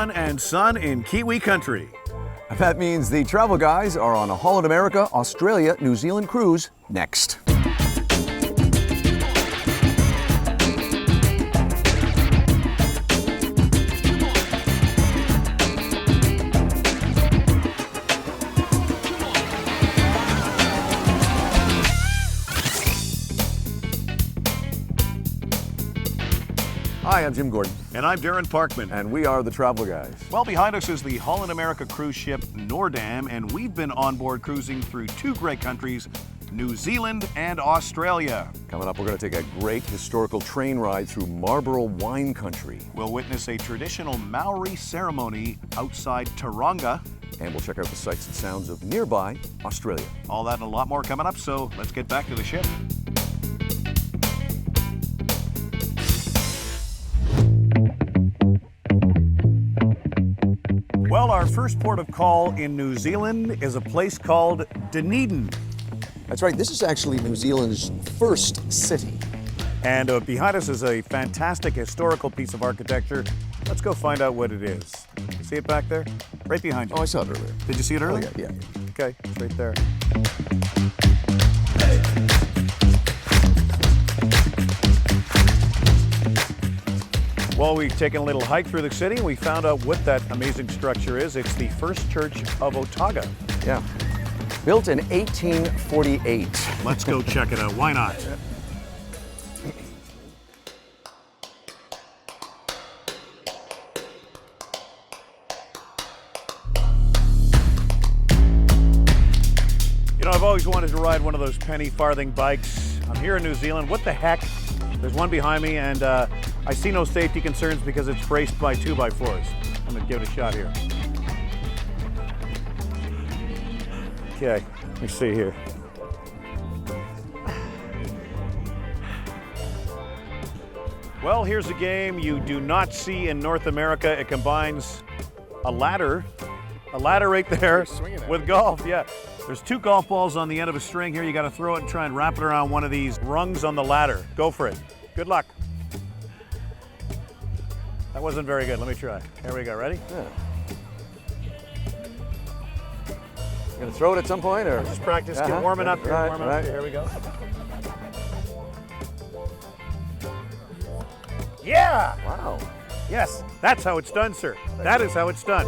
fun and sun in Kiwi country. That means the travel guys are on a Holland America, Australia, New Zealand cruise next. Hi, I'm Jim Gordon. And I'm Darren Parkman. And we are the travel guys. Well, behind us is the Holland America cruise ship Noordam, and we've been on board cruising through two great countries, New Zealand and Australia. Coming up, we're going to take a great historical train ride through Marlborough wine country. We'll witness a traditional Maori ceremony outside Tauranga. And we'll check out the sights and sounds of nearby Australia. All that and a lot more coming up, so let's get back to the ship. Well, our first port of call in New Zealand is a place called Dunedin. That's right, this is actually New Zealand's first city. And behind us is a fantastic historical piece of architecture. Let's go find out what it is. You see it back there? Right behind you. Oh, I saw it earlier. Did you see it earlier? Oh, yeah. Okay, it's right there. Well, we've taken a little hike through the city and we found out what that amazing structure is. It's the First Church of Otago. Yeah. Built in 1848. Let's go check it out. Why not? You know, I've always wanted to ride one of those penny farthing bikes. I'm here in New Zealand. What the heck? There's one behind me, and I see no safety concerns because it's braced by 2x4s. I'm gonna give it a shot here. Okay, let me see here. Well, here's a game you do not see in North America. It combines a ladder right there with golf, yeah. There's two golf balls on the end of a string here. You gotta throw it and try and wrap it around one of these rungs on the ladder. Go for it. Good luck. That wasn't very good. Let me try. Here we go. Ready? Yeah. You gonna throw it at some point, or just practice? Get warming up here. Warming up here. Here we go. Yeah. Wow. Yes, that's how it's done, sir. That is how it's done.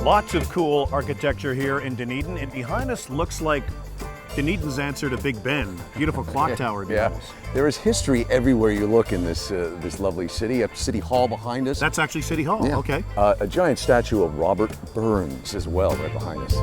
Lots of cool architecture here in Dunedin, and behind us looks like Dunedin's answer to Big Ben. Beautiful clock tower. Yeah, there is history everywhere you look in this this lovely city. You have City Hall behind us. That's actually City Hall. Yeah. Okay. A giant statue of Robert Burns as well, right behind us.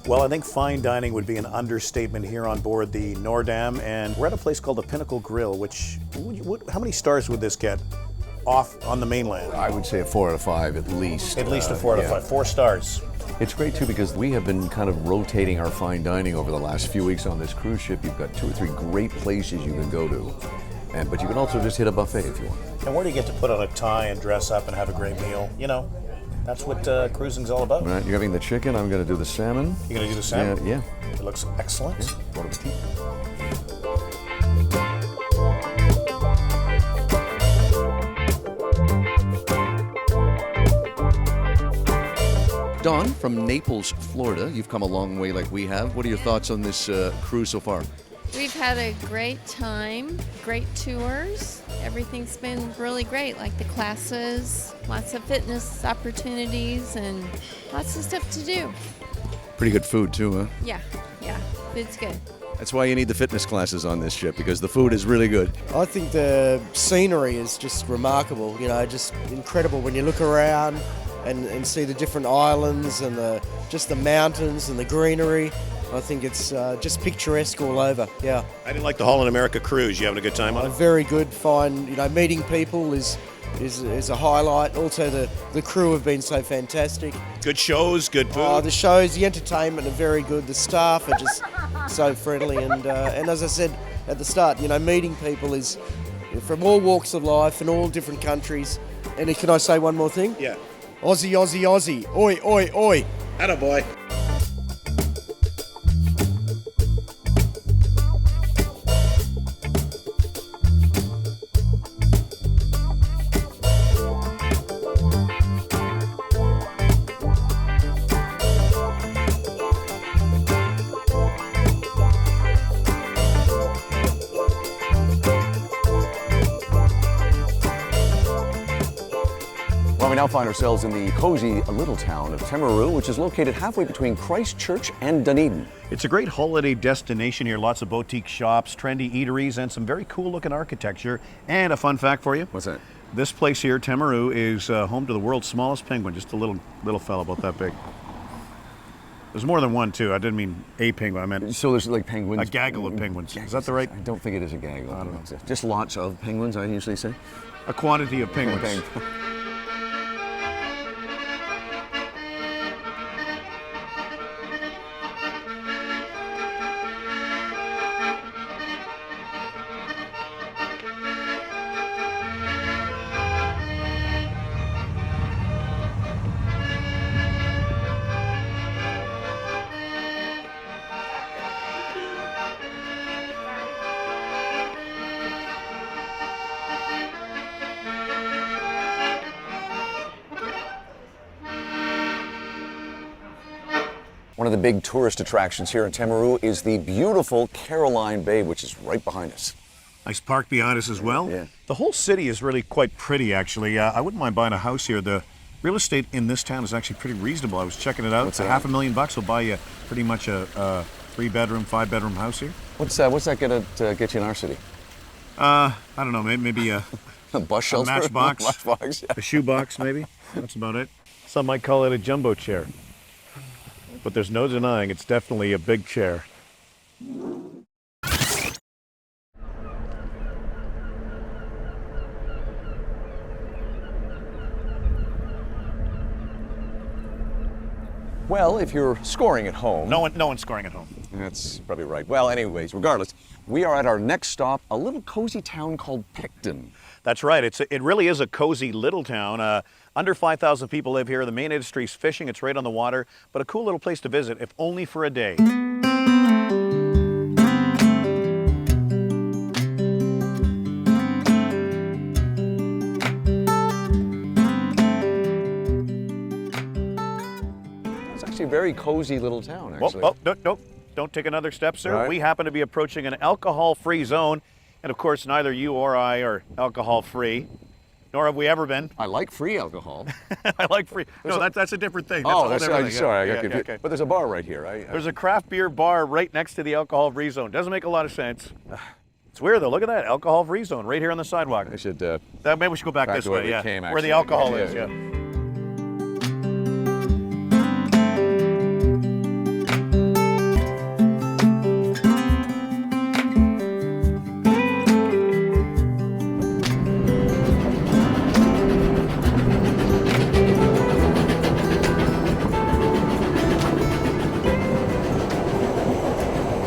Well, I think fine dining would be an understatement here on board the Noordam, and we're at a place called the Pinnacle Grill, which, how many stars would this get off on the mainland? I would say a 4 out of 5 at least. At least a 4 out of 5, 4 stars. It's great too because we have been kind of rotating our fine dining over the last few weeks on this cruise ship. You've got 2 or 3 great places you can go to, but you can also just hit a buffet if you want. And where do you get to put on a tie and dress up and have a great meal? You know, that's what cruising's all about. Right, you're having the chicken, I'm going to do the salmon. You're going to do the salmon? Yeah. It looks excellent. Yeah. What about tea? Dawn from Naples, Florida. You've come a long way like we have. What are your thoughts on this cruise so far? We've had a great time, great tours. Everything's been really great, like the classes, lots of fitness opportunities, and lots of stuff to do. Pretty good food too, huh? Yeah, food's good. That's why you need the fitness classes on this ship, because the food is really good. I think the scenery is just remarkable, you know, just incredible when you look around and see the different islands and just the mountains and the greenery. I think it's just picturesque all over, yeah. I didn't like the Holland America cruise. You having a good time on it? Very good, fine, you know, meeting people is is a highlight. Also, the crew have been so fantastic. Good shows, good food. Oh, the shows, the entertainment are very good. The staff are just so friendly, and as I said at the start, meeting people is from all walks of life and all different countries. And can I say one more thing? Yeah. Aussie, Aussie, Aussie. Oi, oi, oi. Attaboy. Well, we now find ourselves in the cozy little town of Timaru, which is located halfway between Christchurch and Dunedin. It's a great holiday destination here. Lots of boutique shops, trendy eateries, and some very cool looking architecture. And a fun fact for you. What's that? This place here, Timaru, is home to the world's smallest penguin. Just a little fella about that big. There's more than one, too. I didn't mean a penguin. I meant So there's like penguins. a gaggle of penguins. Is that the right? I don't think it is a gaggle. I don't know. Just lots of penguins, I usually say. A quantity of penguins. One of the big tourist attractions here in Timaru is the beautiful Caroline Bay, which is right behind us. Nice park behind us as well. Yeah. The whole city is really quite pretty, actually. I wouldn't mind buying a house here. The real estate in this town is actually pretty reasonable. I was checking it out. What's It's that? $500,000 will buy you pretty much a 3-bedroom, 5-bedroom house here. What's that going to get you in our city? I don't know, maybe a A bus shelter? matchbox. Matchbox, yeah. A shoebox, maybe. That's about it. Some might call it a jumbo chair. But there's no denying it's definitely a big chair. Well, if you're scoring at home. No one's scoring at home. That's probably right. Well, anyways, regardless, we are at our next stop, a little cozy town called Picton. That's right. It really is a cozy little town. Under 5,000 people live here. The main industry is fishing. It's right on the water, but a cool little place to visit, if only for a day. It's actually a very cozy little town, actually. Don't take another step, sir. Right. We happen to be approaching an alcohol-free zone, and of course, neither you or I are alcohol-free. Nor have we ever been. I like free alcohol. I like free. No, that's a different thing. That's a whole different thing. sorry, I Yeah, got confused. okay. But there's a bar right here. There's a craft beer bar right next to the alcohol-free zone. Doesn't make a lot of sense. It's weird though. Look at that alcohol-free zone right here on the sidewalk. I should. Maybe we should go back Back this to where way. we Yeah, came, where the actually. alcohol Yeah, is. yeah. Yeah.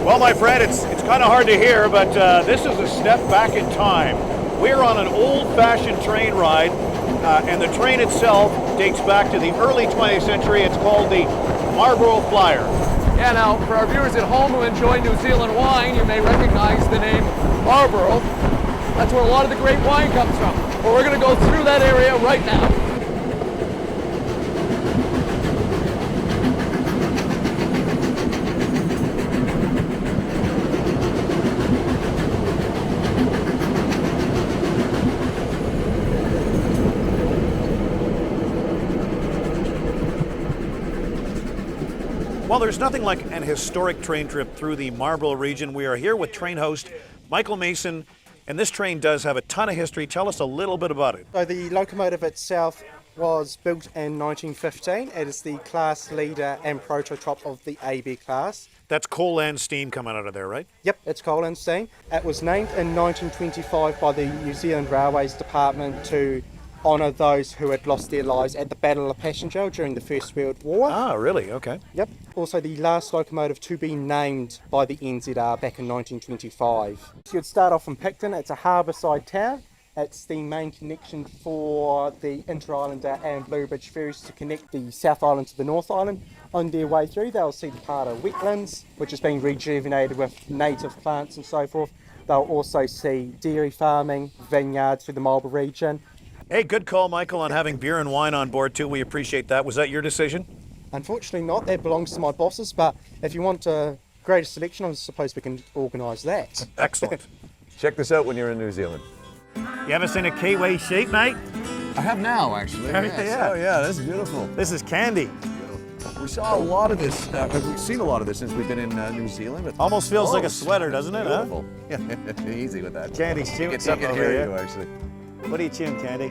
Well, my friend, it's kind of hard to hear, but this is a step back in time. We're on an old-fashioned train ride, and the train itself dates back to the early 20th century. It's called the Marlborough Flyer. Yeah, now, for our viewers at home who enjoy New Zealand wine, you may recognize the name Marlborough. That's where a lot of the great wine comes from. But we're going to go through that area right now. Well, there's nothing like an historic train trip through the Marlborough region. We are here with train host Michael Mason, and this train does have a ton of history. Tell us a little bit about it. So the locomotive itself was built in 1915. It is the class leader and prototype of the AB class. That's coal and steam coming out of there, right? Yep, it's coal and steam. It was named in 1925 by the New Zealand Railways Department to honour those who had lost their lives at the Battle of Passchendaele during the First World War. Ah, really? Okay. Yep. Also the last locomotive to be named by the NZR back in 1925. So you'd start off in Picton. It's a harbourside town. It's the main connection for the Inter-Islander and Blue Ridge ferries to connect the South Island to the North Island. On their way through, they'll see the part of wetlands, which is being rejuvenated with native plants and so forth. They'll also see dairy farming, vineyards through the Marlborough region. Hey, good call, Michael, on having beer and wine on board too. We appreciate that. Was that your decision? Unfortunately not, that belongs to my bosses, but if you want a greater selection, I suppose we can organise that. Excellent. Check this out when you're in New Zealand. You ever seen a Kiwi sheep, mate? I have now, actually. Yeah. Oh, yeah, that's beautiful. This is candy. We saw a lot of this. We've seen a lot of this since we've been in New Zealand. It's Almost feels like a sweater, doesn't it? Huh? beautiful. Yeah, easy with that. Candy's chewing It's something over hear here. you, actually. What are you chewing, Candy?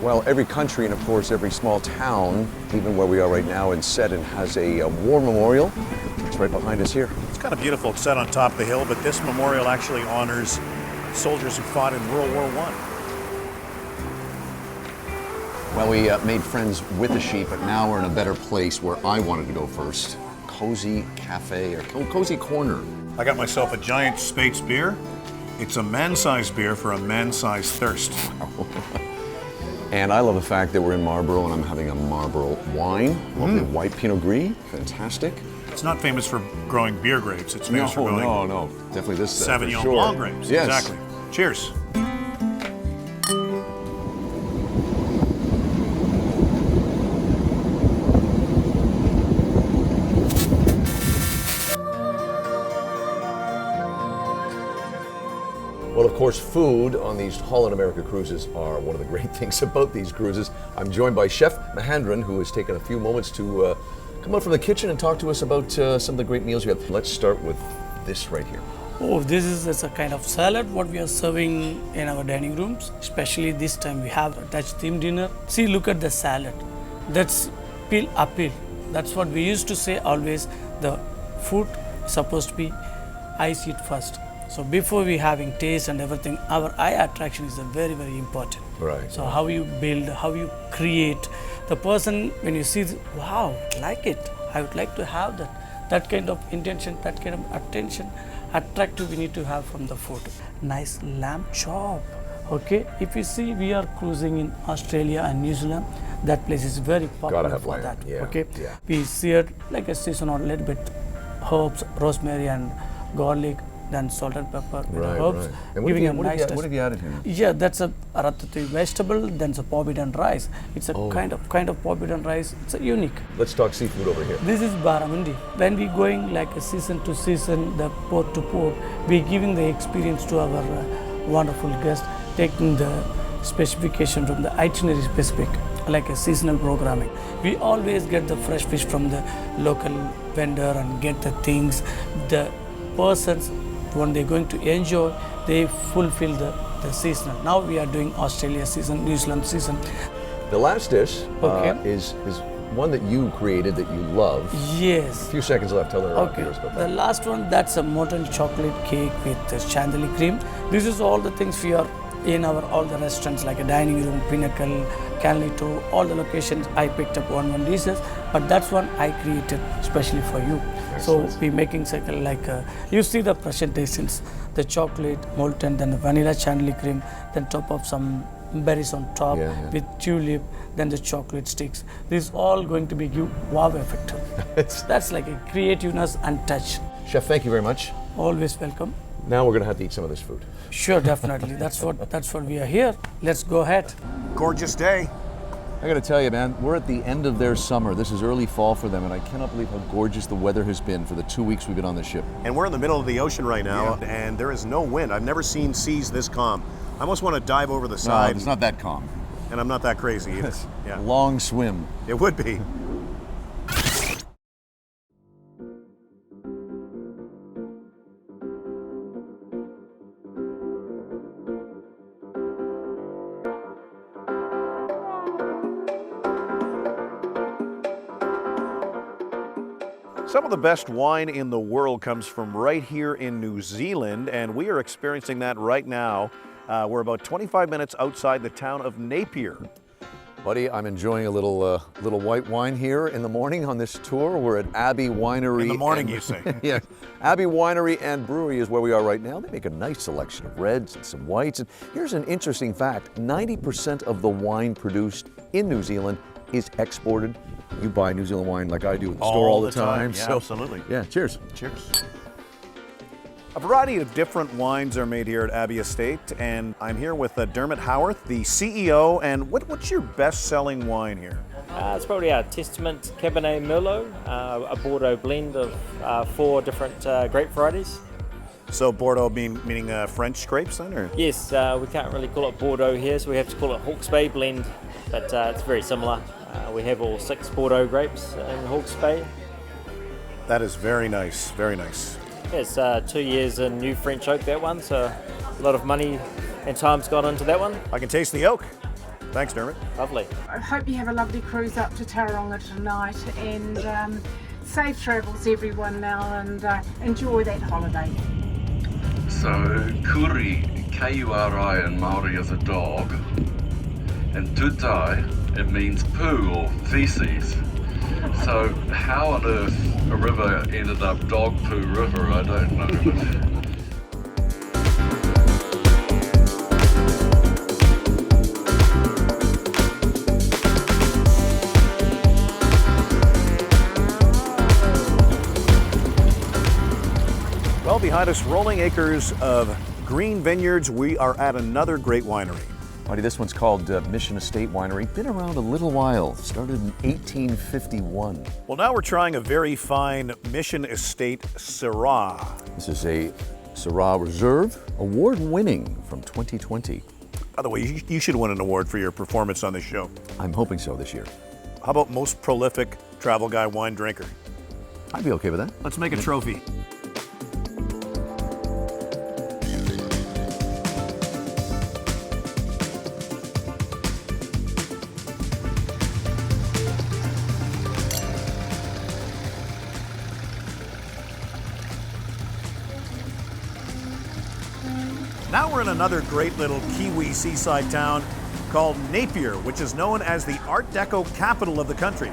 Well, every country and, of course, every small town, even where we are right now in Seddon, has a war memorial. It's right behind us here. It's kind of beautiful. It's set on top of the hill, but this memorial actually honors soldiers who fought in World War I. Well, we made friends with the sheep, but now we're in a better place where I wanted to go first. Cozy Cafe or Cozy Corner. I got myself a giant Spates beer. It's a man-sized beer for a man-sized thirst. And I love the fact that we're in Marlborough and I'm having a Marlborough wine, lovely white Pinot Gris, fantastic. It's not famous for growing beer grapes. It's famous for growing no, definitely this for Sauvignon sure. Blanc grapes. Yes. Exactly. Cheers. Well, of course, food on these Holland America cruises are one of the great things about these cruises. I'm joined by Chef Mahandran, who has taken a few moments to come out from the kitchen and talk to us about some of the great meals we have. Let's start with this right here. Oh, this is a kind of salad what we are serving in our dining rooms. Especially this time we have a Dutch themed dinner. See, look at the salad. That's peel appeal. That's what we used to say always. The food is supposed to be eyes eat first. So before we having taste and everything, our eye attraction is very, very important. Right. So how you build, how you create. The person, when you see, wow, I like it. I would like to have that. That kind of intention, that kind of attention, attractive we need to have from the food. Nice lamb chop. Okay, if you see, we are cruising in Australia and New Zealand. That place is very popular have for lamb, that. yeah, Okay, yeah. we seared like a season or a little bit herbs, rosemary and garlic, then salt and pepper with Right, herbs, right. And giving a what nice have taste. you added here? Yeah, that's a ratatouille vegetable, then a forbidden rice. It's a kind of forbidden rice. It's a unique. Let's talk seafood over here. This is barramundi. When we going like a season to season, the port to port, we giving the experience to our wonderful guests, taking the specification from the itinerary specific, like a seasonal programming. We always get the fresh fish from the local vendor and get the things. The persons, when they're going to enjoy, they fulfill the seasonal. Now we are doing Australia season, New Zealand season. The last dish Okay. is one that you created that you love. Yes. A few seconds left. Tell our Okay. viewers about The that. last one, that's a molten chocolate cake with chantilly cream. This is all the things we are in our all the restaurants like a dining room, Pinnacle, Canlito, all the locations. I picked up one dishes, but that's one I created especially for you. Excellent. So we making circle like you see the presentations, the chocolate molten, then the vanilla chantilly cream, then top of some berries on top Yeah, yeah. with tulip, then the chocolate sticks. This is all going to be give wow effect. That's like a creativeness and touch. Chef, thank you very much. Always welcome. Now we're going to have to eat some of this food. Sure, definitely. That's what we are here. Let's go ahead. Gorgeous day. I got to tell you, man, we're at the end of their summer. This is early fall for them, and I cannot believe how gorgeous the weather has been for the 2 weeks we've been on the ship. And we're in the middle of the ocean right now, and there is no wind. I've never seen seas this calm. I almost want to dive over the side, it's not that calm. and I'm not that crazy either. Yeah, Long swim. it would be. Some of the best wine in the world comes from right here in New Zealand, and we are experiencing that right now. We're about 25 minutes outside the town of Napier. Buddy, I'm enjoying a little white wine here in the morning on this tour. We're at Abbey Winery. In the morning, you say? Yeah, Abbey Winery and Brewery is where we are right now. They make a nice selection of reds and some whites. And here's an interesting fact. 90% of the wine produced in New Zealand is exported. You buy New Zealand wine like I do at the store all the time. Yeah, so, absolutely. Yeah, cheers. Cheers. A variety of different wines are made here at Abbey Estate, and I'm here with Dermot Howarth, the CEO. And what's your best-selling wine here? It's probably our Testament Cabernet Merlot, a Bordeaux blend of 4 different grape varieties. So Bordeaux meaning French grapes then, or? Yes, we can't really call it Bordeaux here, so we have to call it Hawke's Bay blend, but it's very similar. We have all 6 Bordeaux grapes in Hawke's Bay. That is very nice, very nice. It's 2 years in new French oak, that one, so a lot of money and time's gone into that one. I can taste the oak. Thanks, Dermot. Lovely. I hope you have a lovely cruise up to Tauranga tonight, and safe travels everyone now, and enjoy that holiday. So, kuri, K-U-R-I in Maori is a dog, and tutai, it means poo or feces. So how on earth a river ended up Dog Poo River, I don't know. Well, behind us, rolling acres of green vineyards, we are at another great winery. Buddy, this one's called Mission Estate Winery. Been around a little while. Started in 1851. Well, now we're trying a very fine Mission Estate Syrah. This is a Syrah Reserve, award-winning from 2020. By the way, you should win an award for your performance on this show. I'm hoping so this year. How about most prolific travel guy wine drinker? I'd be okay with that. Let's make a trophy. Now we're in another great little Kiwi seaside town called Napier, which is known as the Art Deco capital of the country.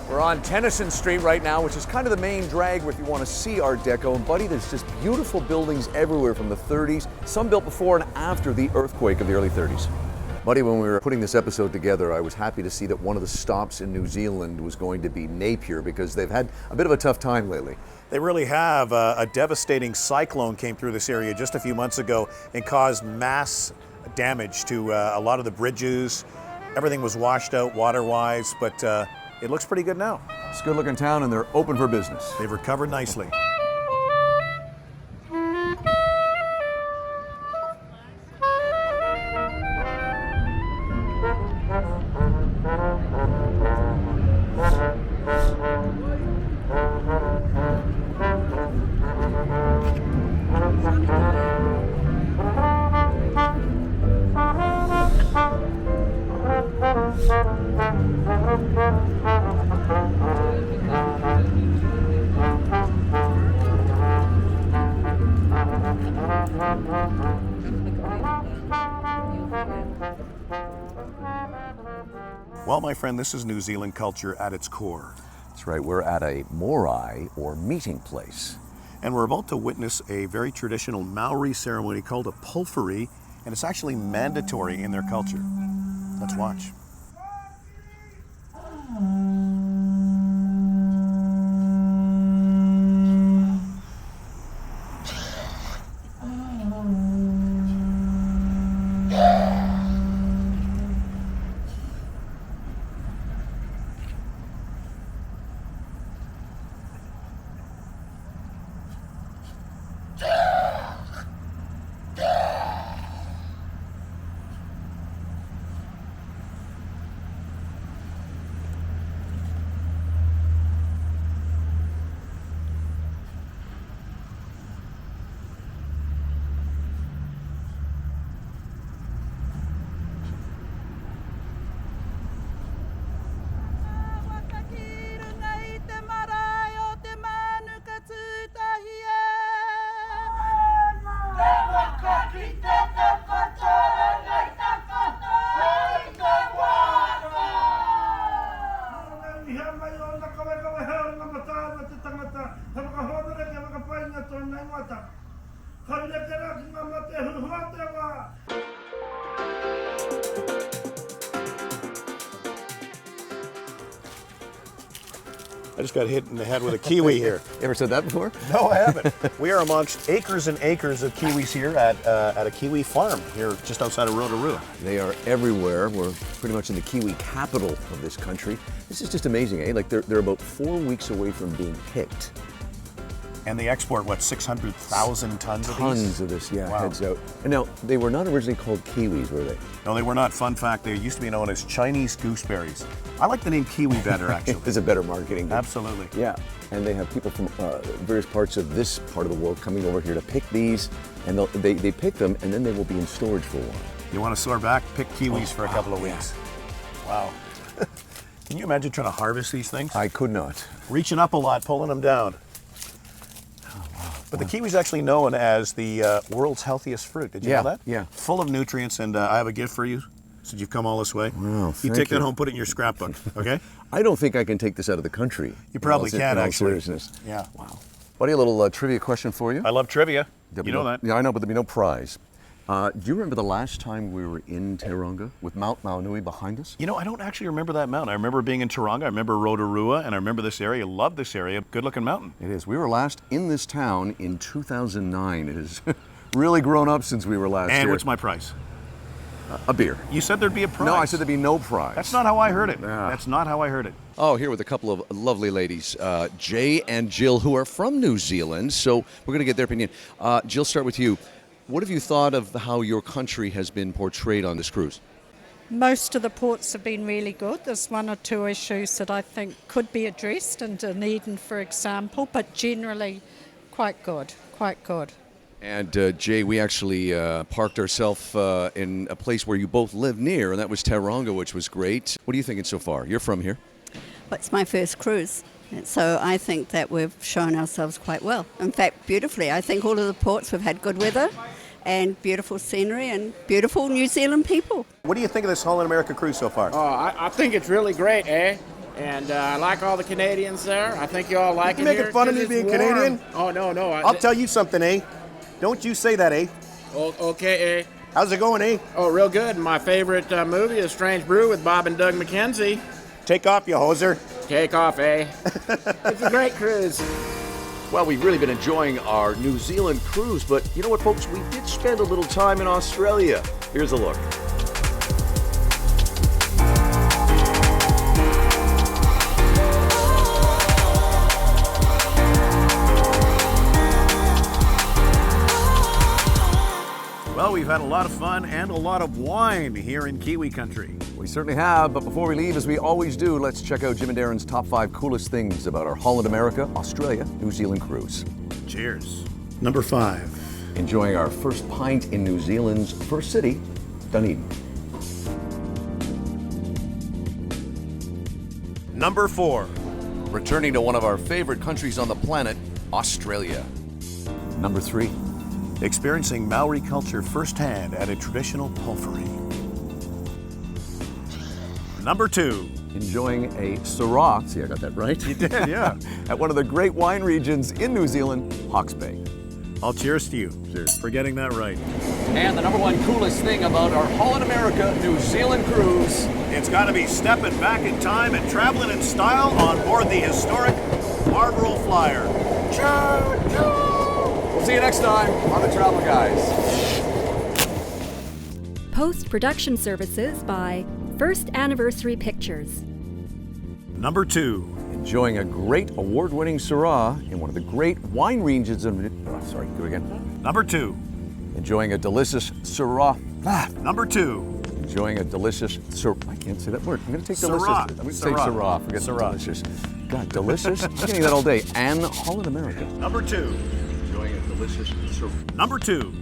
We're on Tennyson Street right now, which is kind of the main drag if you want to see Art Deco. And buddy, there's just beautiful buildings everywhere from the 30s, some built before and after the earthquake of the early 30s. Buddy, when we were putting this episode together, I was happy to see that one of the stops in New Zealand was going to be Napier because they've had a bit of a tough time lately. They really have. A devastating cyclone came through this area just a few months ago and caused mass damage to a lot of the bridges. Everything was washed out water-wise, but it looks pretty good now. It's a good-looking town, and they're open for business. They've recovered nicely. Well, my friend, this is New Zealand culture at its core. That's right, we're at a Maori, or meeting place. And we're about to witness a very traditional Maori ceremony called a pulphery, and it's actually mandatory in their culture. Let's watch. I just got hit in the head with a kiwi here. You ever said that before? No, I haven't. We are amongst acres and acres of kiwis here at a kiwi farm here just outside of Rotorua. They are everywhere. We're pretty much in the kiwi capital of this country. This is just amazing, eh? Like they're about 4 weeks away from being picked. And they export, what, 600,000 tons of these? Tons of this, yeah, Wow. heads out. And now, they were not originally called kiwis, were they? No, they were not. Fun fact, they used to be known as Chinese gooseberries. I like the name kiwi better, actually. It's a better marketing. Absolutely. Yeah, and they have people from various parts of this part of the world coming over here to pick these, and they pick them, and then they will be in storage for a while. You want to soar back? Pick kiwis for a couple of weeks. Wow. Can you imagine trying to harvest these things? I could not. Reaching up a lot, pulling them down. But the kiwi's actually known as the world's healthiest fruit. Did you know that? Yeah. Full of nutrients, and I have a gift for you. Since you've come all this way, Wow, you thank take that you. home, put it in your scrapbook, okay? I don't think I can take this out of the country. You probably in all can, actually. seriousness. Yeah. Wow. Buddy, a little trivia question for you. I love trivia. There'll You be know no- that. Yeah, I know, but there'll be no prize. Do you remember the last time we were in Tauranga with Mount Maunui behind us? You know, I don't actually remember that mountain. I remember being in Tauranga, I remember Rotorua, and I remember this area. Love this area. Good looking mountain. It is. We were last in this town in 2009. It has really grown up since we were last And here. what's my price? A beer. You said there'd be a prize. No, I said there'd be no prize. That's not how I heard it. Yeah. That's not how I heard it. Oh, here with a couple of lovely ladies, Jay and Jill, who are from New Zealand. So we're going to get their opinion. Jill, start with you. What have you thought of how your country has been portrayed on this cruise? Most of the ports have been really good. There's one or two issues that I think could be addressed in Dunedin, for example, but generally quite good, quite good. And Jay, we actually parked ourselves in a place where you both live near, and that was Tauranga, which was great. What are you thinking so far? You're from here. Well, it's my first cruise, so I think that we've shown ourselves quite well. In fact, beautifully. I think all of the ports we've had good weather and beautiful scenery and beautiful New Zealand people. What do you think of this Holland America cruise so far? Oh, I think it's really great, eh? And I like all the Canadians there. I think you all like You it making here fun of 'cause me it's being warm. Canadian? Oh, no. I'll tell you something, eh? Don't you say that, eh? Okay, eh? How's it going, eh? Oh, real good. My favorite movie is Strange Brew with Bob and Doug McKenzie. Take off, you hoser. Take off, eh? It's a great cruise. Well, we've really been enjoying our New Zealand cruise, but you know what, folks? We did spend a little time in Australia. Here's a look. Well, we've had a lot of fun and a lot of wine here in Kiwi country. We certainly have, but before we leave, as we always do, let's check out Jim and Darren's top 5 coolest things about our Holland America, Australia, New Zealand cruise. Cheers. Number 5. Enjoying our first pint in New Zealand's first city, Dunedin. Number 4. Returning to one of our favorite countries on the planet, Australia. Number 3. Experiencing Maori culture firsthand at a traditional pulpery. Number 2. Enjoying a Syrah, see I got that right? You did, yeah. At one of the great wine regions in New Zealand, Hawke's Bay. I'll cheers to you. Cheers. For getting that right. And the number one coolest thing about our Holland America New Zealand cruise. It's got to be stepping back in time and traveling in style on board the historic Marlborough Flyer. Choo-choo! We'll see you next time on The Travel Guys. Post-production services by First Anniversary Pictures. Number 2. Enjoying a great award-winning Syrah in one of the great wine regions of... sorry, go again. Number 2. Enjoying a delicious Syrah. Number 2. Enjoying a delicious Syrah. I can't say that word. I'm going to take delicious. Syrah. I'm going to say Syrah. Syrah. Forget Syrah. delicious. God, delicious? I'm getting that all day. And Holland America. Number 2. Enjoying a delicious Syrah. Number 2.